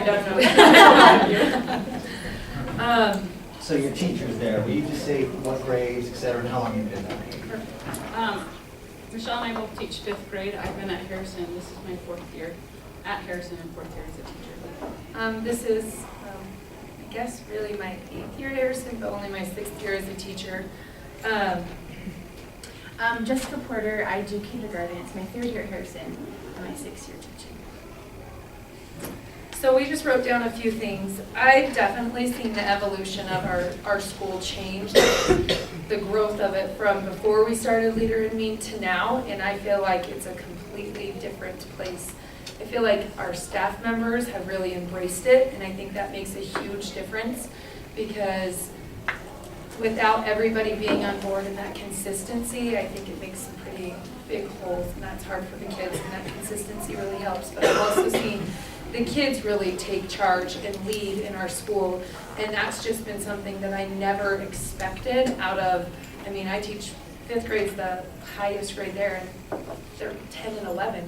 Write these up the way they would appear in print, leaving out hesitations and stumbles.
Doug knows. So your teachers there, will you just say what grades, et cetera, and how long you've been there? Michelle and I both teach 5th grade. I've been at Harrison. This is my 4th year at Harrison and 4th year as a teacher. This is, I guess, really my 8th year at Harrison, but only my 6th year as a teacher. Jessica Porter, I do kindergarten. It's my 3rd year at Harrison and my 6th year teaching. So we just wrote down a few things. I've definitely seen the evolution of our school change, the growth of it from before we started Leader in Me to now, and I feel like it's a completely different place. I feel like our staff members have really embraced it, and I think that makes a huge difference because without everybody being on board and that consistency, I think it makes some pretty big holes, and that's hard for the kids, and that consistency really helps. But I've also seen the kids really take charge and lead in our school, and that's just been something that I never expected out of, I mean, I teach 5th grade's the highest grade there, and they're 10 and 11,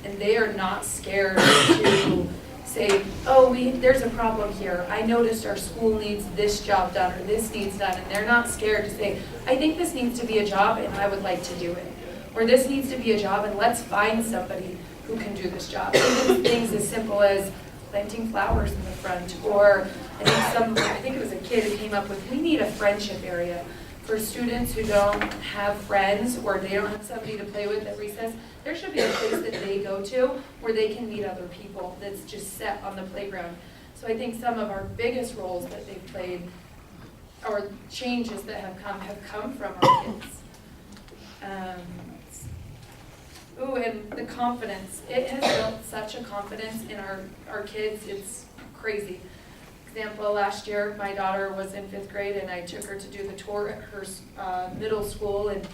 and they are not scared to say, oh, there's a problem here. I noticed our school needs this job done or this needs done, and they're not scared to say, I think this needs to be a job and I would like to do it. Or this needs to be a job and let's find somebody who can do this job. Even things as simple as planting flowers in the front, or I think it was a kid who came up with, we need a friendship area for students who don't have friends or they don't have somebody to play with at recess. There should be a place that they go to where they can meet other people that's just set on the playground. So I think some of our biggest roles that they've played or changes that have come from our kids. And the confidence. It has built such a confidence in our kids. It's crazy. Example, last year my daughter was in 5th grade and I took her to do the tour at her middle school, and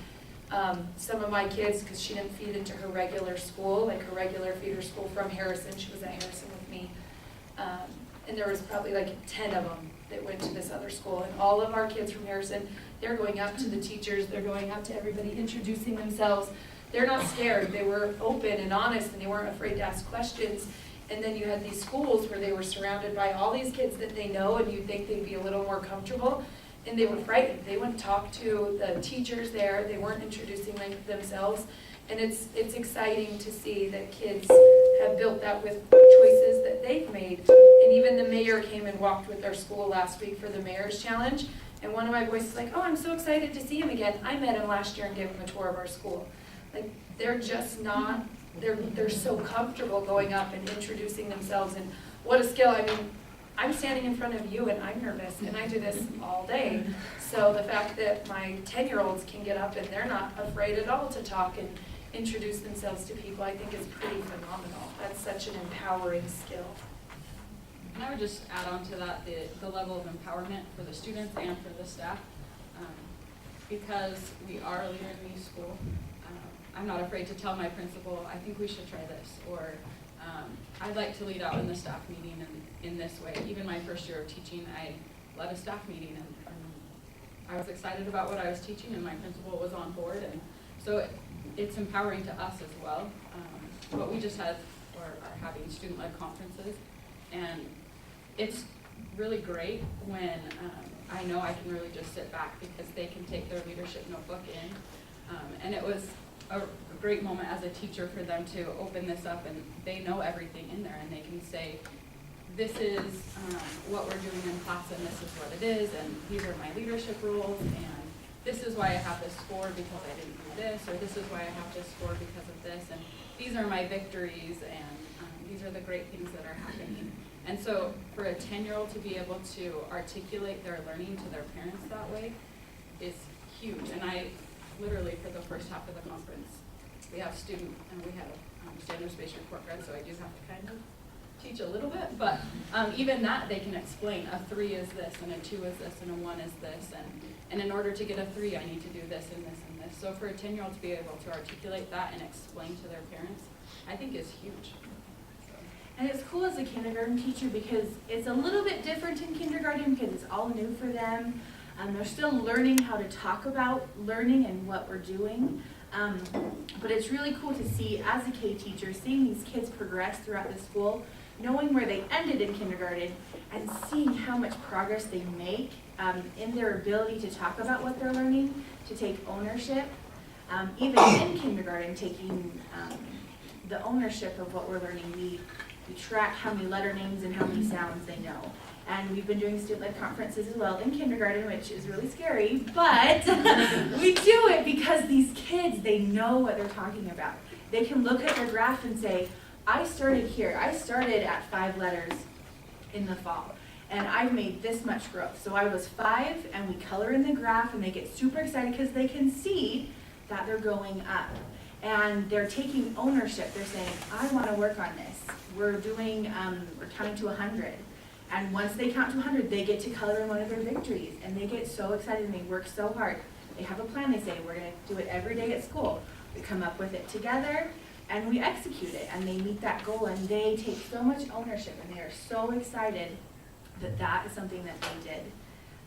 some of my kids, because she didn't feed into her regular school, like her regular feeder school from Harrison, she was at Harrison with me, and there was probably like 10 of them that went to this other school, and all of our kids from Harrison, they're going up to the teachers, they're going up to everybody, introducing themselves. They're not scared. They were open and honest, and they weren't afraid to ask questions. And then you had these schools where they were surrounded by all these kids that they know, and you'd think they'd be a little more comfortable, and they were frightened. They wouldn't talk to the teachers there. They weren't introducing themselves. And it's exciting to see that kids have built that with choices that they've made. And even the mayor came and walked with our school last week for the Mayor's Challenge. And one of my boys is like, oh, I'm so excited to see him again. I met him last year and gave him a tour of our school. Like, they're just not, they're so comfortable going up and introducing themselves, and what a skill. I mean, I'm standing in front of you and I'm nervous, and I do this all day. So the fact that my 10-year-olds can get up and they're not afraid at all to talk and introduce themselves to people, I think is pretty phenomenal. That's such an empowering skill. And I would just add on to that the level of empowerment for the students and for the staff. Because we are a Leader in Me school, I'm not afraid to tell my principal, I think we should try this, or I'd like to lead out in the staff meeting in this way. Even my first year of teaching, I led a staff meeting, and I was excited about what I was teaching, and my principal was on board, and so it's empowering to us as well. What we just had, or are having student-led conferences, and it's really great when I know I can really just sit back because they can take their leadership notebook in, and it was a great moment as a teacher for them to open this up, and they know everything in there, and they can say, this is what we're doing in class, and this is what it is, and these are my leadership rules, and this is why I have this score because I didn't do this, or this is why I have this score because of this, and these are my victories, and these are the great things that are happening. And so for a 10-year-old to be able to articulate their learning to their parents that way is huge. And I literally, for the first half of the conference, we have we have standards-based report card, so I do have to kind of teach a little bit, but even that they can explain. A 3 is this, and a 2 is this, and a 1 is this, and in order to get a 3, I need to do this and this and this. So for a 10-year-old to be able to articulate that and explain to their parents, I think is huge. And it's cool as a kindergarten teacher because it's a little bit different in kindergarten because it's all new for them. They're still learning how to talk about learning and what we're doing. But it's really cool to see, as a K teacher, seeing these kids progress throughout the school knowing where they ended in kindergarten and seeing how much progress they make in their ability to talk about what they're learning, to take ownership, even in kindergarten, taking the ownership of what we're learning. We track how many letter names and how many sounds they know. And we've been doing student-led conferences as well in kindergarten, which is really scary, but we do it because these kids, they know what they're talking about. They can look at their graph and say, I started here. I started at 5 letters in the fall, and I've made this much growth. So I was 5, and we color in the graph, and they get super excited because they can see that they're going up. And they're taking ownership. They're saying, I want to work on this. We're counting to 100. And once they count to 100, they get to color in one of their victories. And they get so excited and they work so hard. They have a plan. They say, we're going to do it every day at school. We come up with it together and we execute it. And they meet that goal and they take so much ownership and they are so excited that that is something that they did.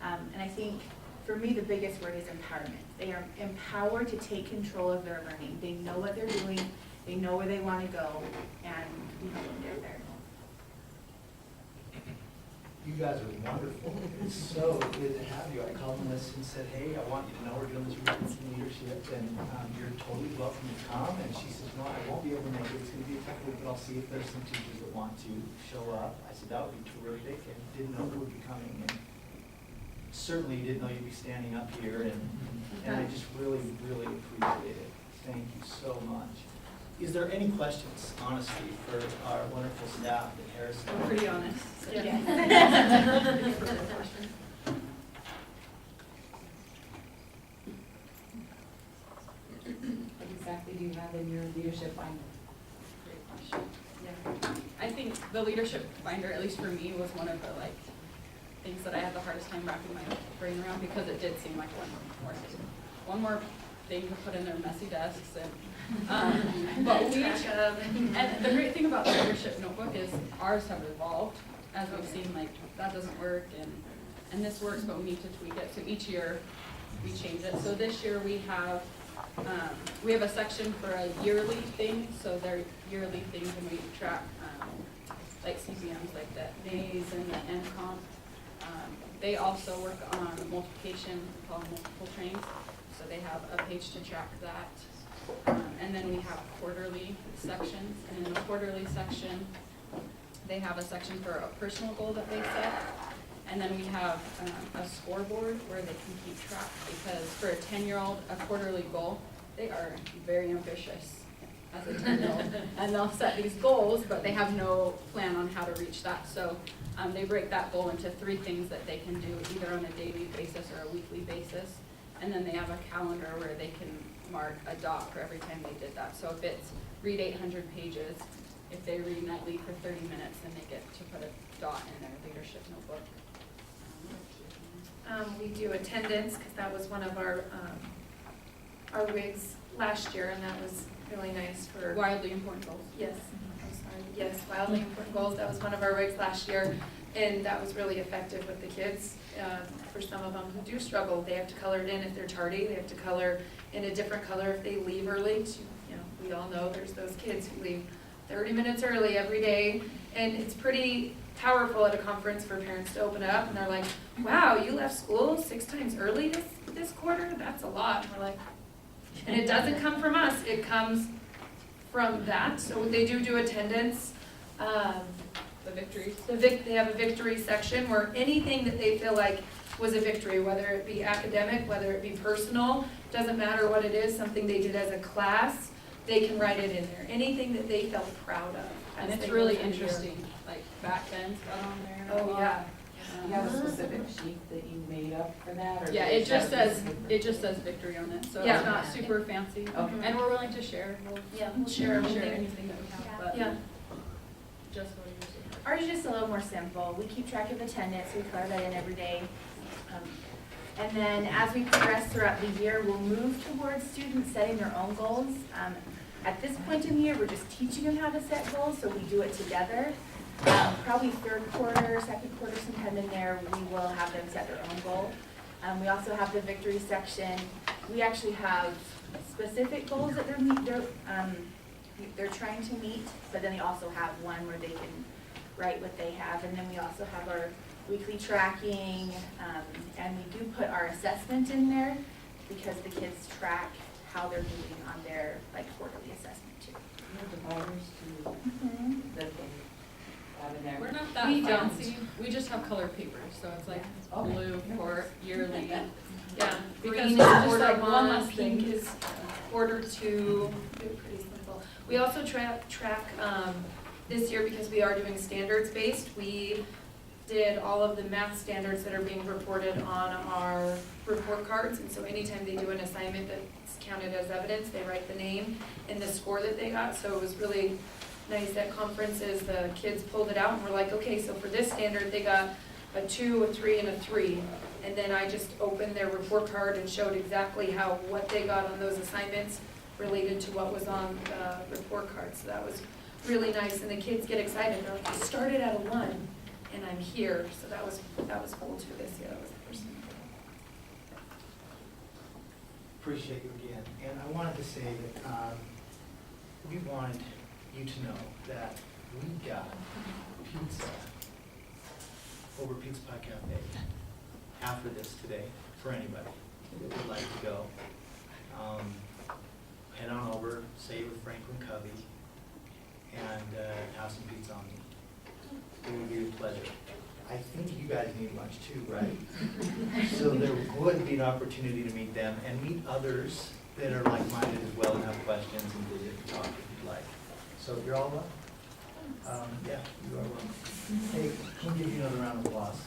And I think for me, the biggest word is empowerment. They are empowered to take control of their learning. They know what they're doing. They know where they want to go. And we help them get there. You guys are wonderful. It's so good to have you. I called Melissa and said, hey, I want you to know we're doing this leadership, and you're totally welcome to come. And she says, no, I won't be able to make it. It's going to be a tough week, but I'll see if there's some teachers that want to show up. I said, that would be terrific, and didn't know who would be coming. And certainly didn't know you'd be standing up here, and I just really, really appreciate it. Thank you so much. Is there any questions, honestly, for our wonderful staff at Harrison? I'm pretty honest. So. Yeah. What exactly do you have in your leadership binder? Great question. Yeah. I think the leadership binder, at least for me, was one of the things that I had the hardest time wrapping my brain around because it did seem like one more thing to put in their messy desks but we and the great thing about the leadership notebook is ours have evolved as we've seen that doesn't work and this works but we need to tweak it, so each year we change it. So this year we have a section for a yearly thing, so they're yearly things and we track like CPMs like the NAES and the NCOMP. They also work on multiplication, we call them multiple trains, so they have a page to track that. And then we have quarterly sections, and in the quarterly section, they have a section for a personal goal that they set, and then we have a scoreboard where they can keep track, because for a 10-year-old, a quarterly goal, they are very ambitious as a 10-year-old, and they'll set these goals, but they have no plan on how to reach that. So they break that goal into 3 things that they can do either on a daily basis or a weekly basis, and then they have a calendar where they can mark a dot for every time they did that. So if it's read 800 pages, if they read nightly for 30 minutes, then they get to put a dot in their leadership notebook. We do attendance, because that was one of our WIGs last year, and that was really nice for. Wildly important goals. Yes, I'm sorry, yes, wildly important goals, that was one of our WIGs last year, and that was really effective with the kids. For some of them who do struggle, they have to color it in if they're tardy, they have to color in a different color if they leave early. We all know there's those kids who leave 30 minutes early every day, and it's pretty powerful at a conference for parents to open up, and they're like, wow, you left school 6 times early this quarter? That's a lot. And we're like, and it doesn't come from us, it comes from that. So they do attendance. The victories. They have a victory section where anything that they feel like was a victory, whether it be academic, whether it be personal, doesn't matter what it is, something they did as a class, they can write it in there. Anything that they felt proud of. And it's really interesting, like back then's got on there. Oh, yeah. Do you have a specific sheet that you made up for that? Or Yeah, it just says victory on it, so Yeah. it's not super fancy. Okay. And we're willing to share. We'll share everything. anything that we have, but Yeah. just what you said. Ours is just a little more simple. We keep track of attendance, we color that in every day. And then as we progress throughout the year, we'll move towards students setting their own goals. At this point in the year, we're just teaching them how to set goals, so we do it together. Probably 3rd quarter, 2nd quarter, sometime in there, we will have them set their own goal. We also have the victory section. We actually have specific goals that they're trying to meet, but then they also have one where they can write what they have. And then we also have our weekly tracking, and we do put our assessment in there because the kids track how they're doing on their like quarterly assessment too. You have dividers too, that they have in there. We're not that We don't. fancy, we just have colored papers, so it's like Okay. blue for yearly. Yeah, Because green is it's just quarter like one one, less thing. pink is quarter two, they're pretty simple. We also track, this year because we are doing standards based, we did all of the math standards that are being reported on our report cards. And so anytime they do an assignment that's counted as evidence, they write the name and the score that they got. So it was really nice at conferences, the kids pulled it out and were like, okay, so for this standard, they got a 2, a 3, and a 3. And then I just opened their report card and showed exactly what they got on those assignments related to what was on the report card. So that was really nice, and the kids get excited. They're like, I started at a 1, and I'm here. So that was cool too this year. That was the first time. Appreciate you again. And I wanted to say that we wanted you to know that we got pizza over Pizza Pie Cafe after this today for anybody that would like to go. Head on over, say with Franklin Covey, and have some pizza on me. It would be a pleasure. I think you guys need lunch too, right? So there would be an opportunity to meet them and meet others that are like-minded as well and have questions and visit and talk if you'd like. So you're all welcome. Yeah, you are welcome. Hey, can we give you another round of applause?